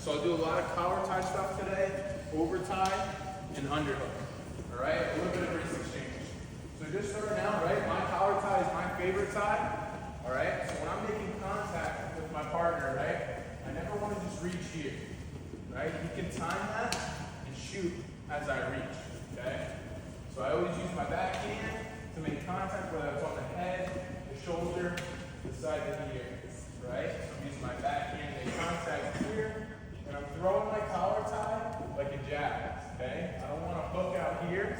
So I'll do a lot of collar tie stuff today, over tie, and underhook. All right, a little bit of wrist exchange. So just starting out, right, my collar tie is my favorite tie. All right, so when I'm making contact with my partner, right, I never want to just reach here. Right, you can time that and shoot as I reach. Okay, so I always use my backhand to make contact, whether it's on the head, the shoulder, the side of the ear. Right, so I'm using my backhand to make contact here. And I'm throwing my collar tie like a jab, okay? I don't want to hook out here.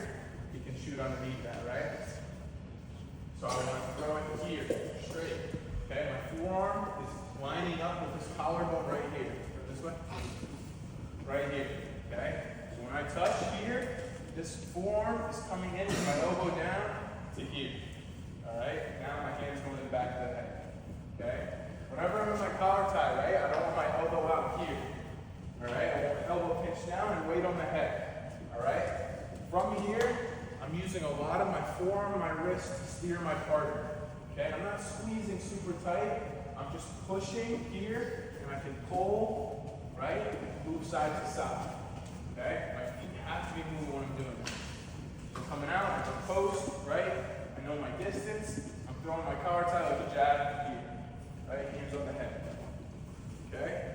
You can shoot underneath that, right? So I want to throw it here, straight. Okay, my forearm is lining up with this collarbone right here. Turn this way. Right here, okay? So when I touch here, this forearm is coming in with my elbow down to here. All right, now my hand's going to the back of the head, okay? Whenever I'm in my collar tie, right, I don't want my elbow out here. All right, I want my elbow pinched down and weight on the head. All right, from here, I'm using a lot of my forearm and my wrist to steer my partner. Okay, I'm not squeezing super tight. I'm just pushing here, and I can pull, right, move side to side. Okay, my feet have to be moving when I'm doing this. So coming out, I'm going to post, right? I know my distance. I'm throwing my collar tie like a jab here. Right, hands on the head. Okay?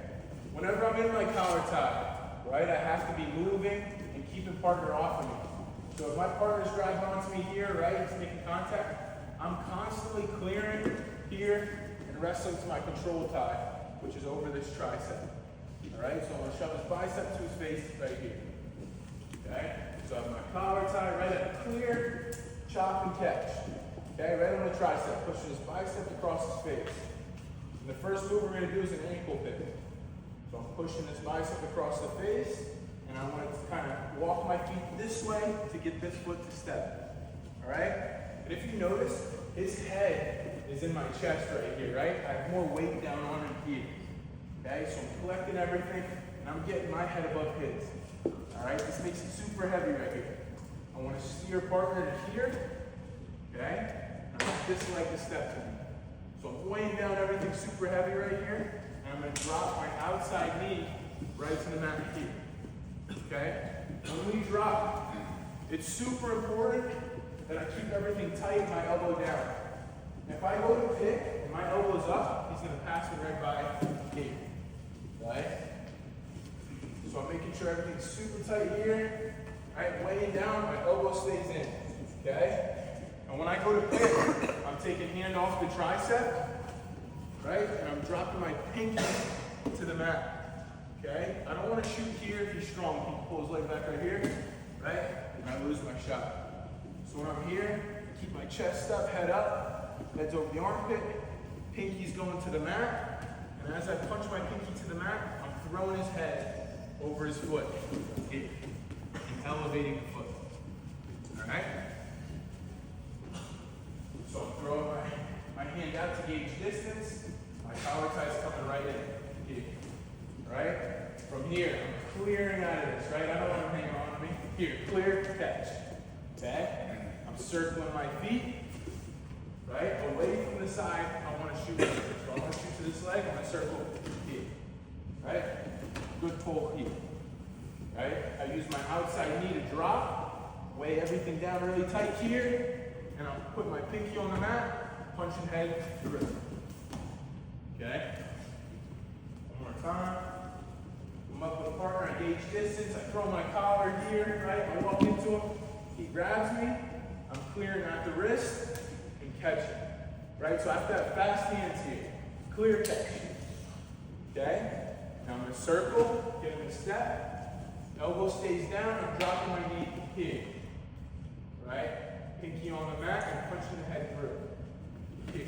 Whenever I'm in my collar tie, right, I have to be moving and keeping partner off of me. So if my partner's grabbing onto me here, right, he's making contact, I'm constantly clearing here and wrestling to my control tie, which is over this tricep. All right, so I'm going to shove his bicep to his face right here. Okay? So I have my collar tie right at a clear, chop and catch. Okay, right on the tricep, pushing his bicep across his face. And the first move we're going to do is an ankle pick. So I'm pushing this bicep across the face, and I want to kind of walk my feet this way to get this foot to step. All right? And if you notice, his head is in my chest right here, right? I have more weight down on him here. Okay? So I'm collecting everything, and I'm getting my head above his. All right? This makes it super heavy right here. I want to steer partner to here. Okay? And I want this leg to step to me. So I'm weighing down everything super heavy right here, and I'm going to drop my outside knee right to the mat here. Okay? When we drop, it's super important that I keep everything tight, my elbow down. And if I go to pick and my elbow's up, he's going to pass it right by here. Right? So I'm making sure everything's super tight here. Right? Weighing down, my elbow stays in. Okay? And when I go to pick, I'm taking hand off the tricep, right? And I'm dropping my pinky to the mat, okay? I don't want to shoot here if he's strong. He can pull his leg back right here, right? And I lose my shot. So when I'm here, I keep my chest up, head up, head's over the armpit, pinky's going to the mat, and as I punch my pinky to the mat, I'm throwing his head over his foot here, and elevating the foot, all right? So I'm throwing my hand out to gauge distance. My collar tie is coming right in here. Right? From here, I'm clearing out of this, right? I don't want him hanging on to me. Here, clear, catch. Okay? I'm circling my feet, right? Away from the side, I want to shoot. So I want to shoot to this leg, I'm going to circle here. Right? Good pull here. Right? I use my outside knee to drop, weigh everything down really tight here. And I'll put my pinky on the mat, punching head through. Okay? One more time. I'm up with a partner, I gauge distance, I throw my collar here, right? I walk into him, he grabs me, I'm clearing out the wrist and catching. Right? So I have to have fast hands here. Clear catch. Okay? Now I'm going to circle, get him a step, elbow stays down, I'm dropping my knee here. Right? Pinky on the mat and punching the head through. Here.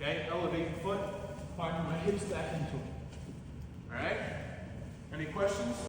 Okay, elevating foot, finding my hips back into it. Alright? Any questions?